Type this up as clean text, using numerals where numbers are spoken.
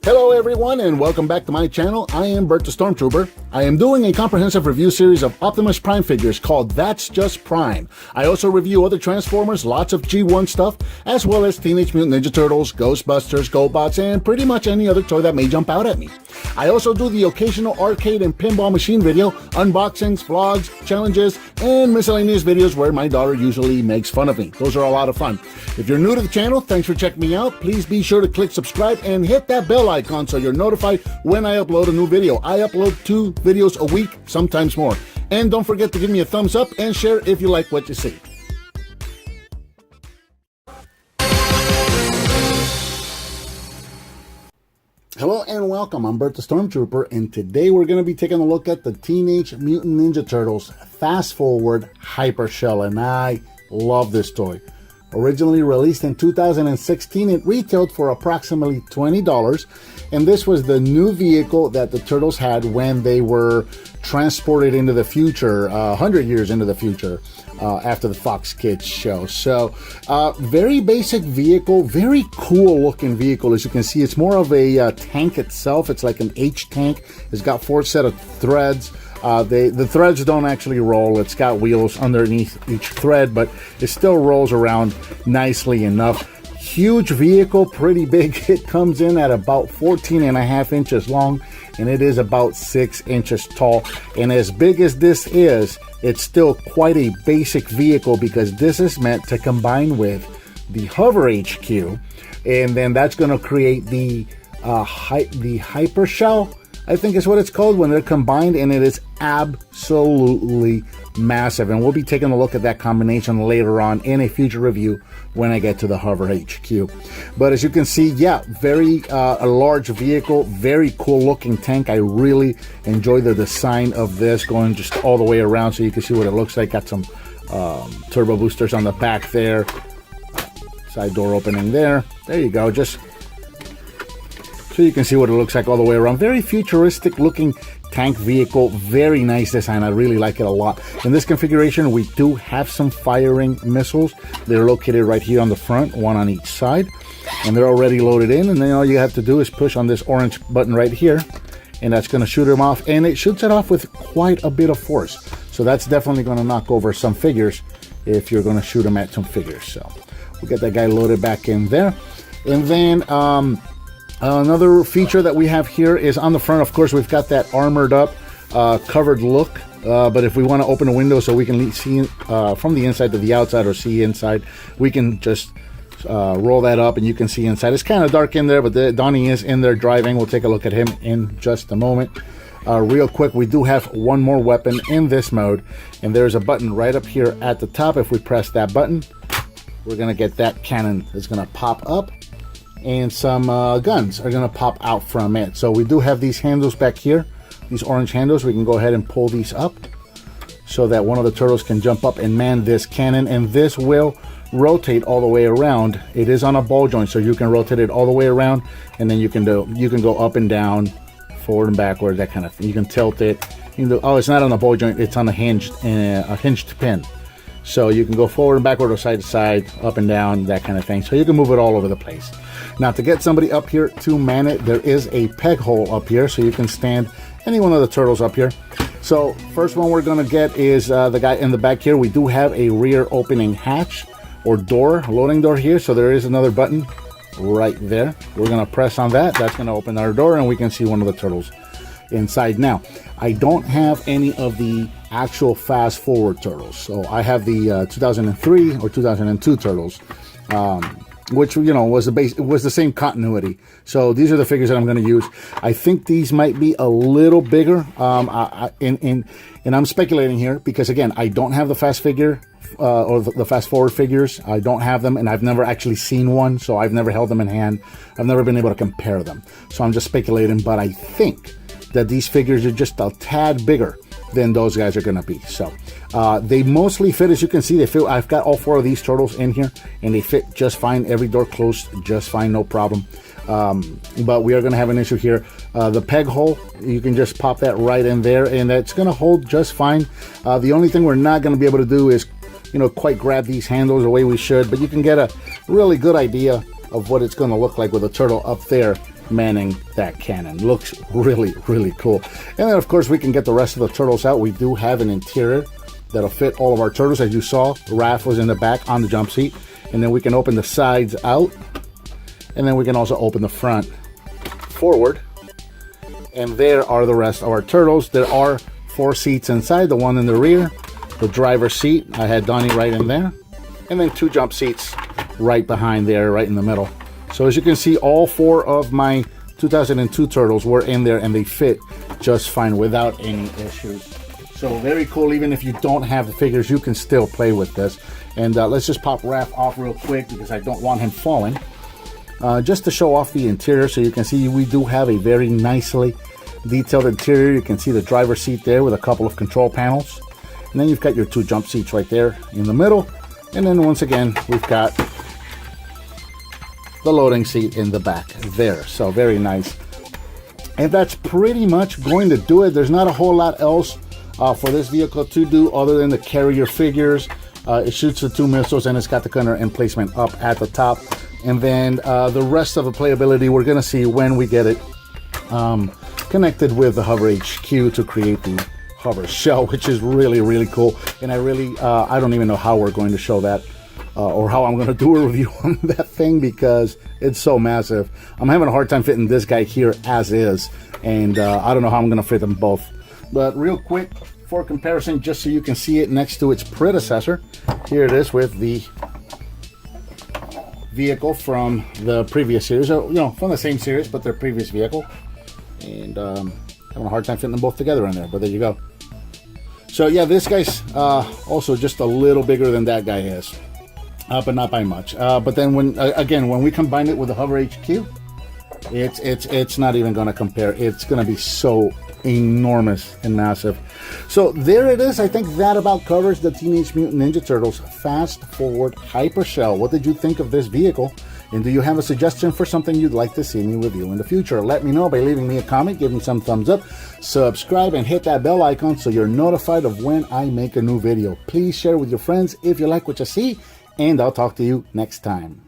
Hello everyone and welcome back to my channel. I am Bert the Stormtrooper. I am doing a comprehensive review series of Optimus Prime figures called That's Just Prime. I also review other Transformers, lots of G1 stuff, as well as Teenage Mutant Ninja Turtles, Ghostbusters, GoBots, and pretty much any other toy that may jump out at me. I also do the occasional arcade and pinball machine video, unboxings, vlogs, challenges, and miscellaneous videos where my daughter usually makes fun of me. Those are a lot of fun. If you're new to the channel, thanks for checking me out. Please be sure to click subscribe and hit that bell icon so you're notified when I upload a new video. I upload 2 videos a week, sometimes more. And don't forget to give me a thumbs up and share if you like what you see. Hello and welcome, I'm Bert the Stormtrooper, and today we're going to be taking a look at the Teenage Mutant Ninja Turtles Fast Forward Hyper Shell, and I love this toy. Originally released in 2016, it retailed for approximately $20, and this was the new vehicle that the Turtles had when they were transported into the future, 100 years into the future, after the Fox Kids show. So, very basic vehicle, very cool looking vehicle. As you can see, it's more of a tank itself. It's like an H tank. It's got 4 set of threads. The threads don't actually roll. It's got wheels underneath each thread, but it still rolls around nicely enough. Huge vehicle, pretty big. It comes in at about 14.5 inches long, and it is about 6 inches tall. And as big as this is, it's still quite a basic vehicle because this is meant to combine with the Hover HQ, and then that's going to create the Hyper Shell, I think is what it's called, when they're combined, and it is absolutely massive. And we'll be taking a look at that combination later on in a future review when I get to the Hover HQ. But as you can see, yeah, very a large vehicle, very cool looking tank. I really enjoy the design of this, going just all the way around so you can see what it looks like. Got some turbo boosters on the back there, side door opening there. There you go, just so you can see what it looks like all the way around. Very futuristic looking tank vehicle, very nice design. I really like it a lot. In this configuration, we do have some firing missiles. They're located right here on the front, one on each side, and they're already loaded in. And then all you have to do is push on this orange button right here, and that's going to shoot them off. And it shoots it off with quite a bit of force. So that's definitely going to knock over some figures if you're going to shoot them at some figures. So we'll get that guy loaded back in there. And then another feature that we have here is on the front. Of course, we've got that armored up, covered look. But if we want to open a window so we can see from the inside to the outside or see inside, we can just roll that up and you can see inside. It's kind of dark in there, but Donnie is in there driving. We'll take a look at him in just a moment. Real quick, we do have one more weapon in this mode, and there's a button right up here at the top. If we press that button, we're going to get that cannon that's going to pop up, and some guns are going to pop out from it. So we do have these handles back here, these orange handles. We can go ahead and pull these up so that one of the turtles can jump up and man this cannon, and this will rotate all the way around. It is on a ball joint, so you can rotate it all the way around, and then you can go up and down, forward and backward, that kind of thing. You can tilt it. You can do, oh, it's not on a ball joint, it's on a hinged pin. So you can go forward and backward or side to side, up and down, that kind of thing. So you can move it all over the place. Now, to get somebody up here to man it, there is a peg hole up here, so you can stand any one of the turtles up here. So first one we're going to get is the guy in the back here. We do have a rear opening hatch or door, loading door here, so there is another button right there. We're going to press on that. That's going to open our door, and we can see one of the turtles inside. Now, I don't have any of the actual fast forward turtles, so I have the 2003 or 2002 turtles, which, you know, was the same continuity. So these are the figures that I'm going to use. I think these might be a little bigger, and I'm speculating here because, again, I don't have the fast figure or the fast forward figures. I don't have them, and I've never actually seen one, so I've never held them in hand. I've never been able to compare them, so I'm just speculating. But I think that these figures are just a tad bigger than those guys are going to be. So they mostly fit, as you can see. They fit. I've got all 4 of these turtles in here, and they fit just fine. Every door closed just fine, no problem. But we are going to have an issue here. The peg hole, you can just pop that right in there, and that's going to hold just fine. The only thing we're not going to be able to do is, you know, quite grab these handles the way we should, but you can get a really good idea of what it's going to look like with a turtle up there manning that cannon. Looks really, really cool. And then, of course, we can get the rest of the turtles out. We do have an interior that'll fit all of our turtles. As you saw, Raph was in the back on the jump seat. And then we can open the sides out. And then we can also open the front forward. And there are the rest of our turtles. There are 4 seats inside, the one in the rear, the driver's seat. I had Donnie right in there. And then 2 jump seats right behind there, right in the middle. So as you can see, all 4 of my 2002 turtles were in there and they fit just fine without any issues. So very cool. Even if you don't have the figures, you can still play with this. And let's just pop Raph off real quick because I don't want him falling. Just to show off the interior, so you can see we do have a very nicely detailed interior. You can see the driver's seat there with a couple of control panels. And then you've got your 2 jump seats right there in the middle. And then once again, we've got the loading seat in the back there. So very nice. And that's pretty much going to do it. There's not a whole lot else for this vehicle to do other than to carry your figures. It shoots the 2 missiles and it's got the gunner emplacement up at the top. And then the rest of the playability we're going to see when we get it connected with the Hover HQ to create the Hover shell, which is really, really cool. And I don't even know how we're going to show that or how I'm going to do a review on that thing because it's so massive. I'm having a hard time fitting this guy here as is. And I don't know how I'm going to fit them both. But real quick, for comparison, just so you can see it next to its predecessor, here it is with the vehicle from the previous series, or from the same series, but their previous vehicle. And having a hard time fitting them both together in there, but there you go. So yeah, this guy's also just a little bigger than that guy is, but not by much. But then when we combine it with the Hover HQ, it's not even going to compare. It's going to be so enormous and massive. So there it is. I think that about covers the Teenage Mutant Ninja Turtles Fast Forward Hyper Shell. What did you think of this vehicle? And do you have a suggestion for something you'd like to see me review in the future? Let me know by leaving me a comment, give me some thumbs up, subscribe, and hit that bell icon so you're notified of when I make a new video. Please share with your friends if you like what you see, and I'll talk to you next time.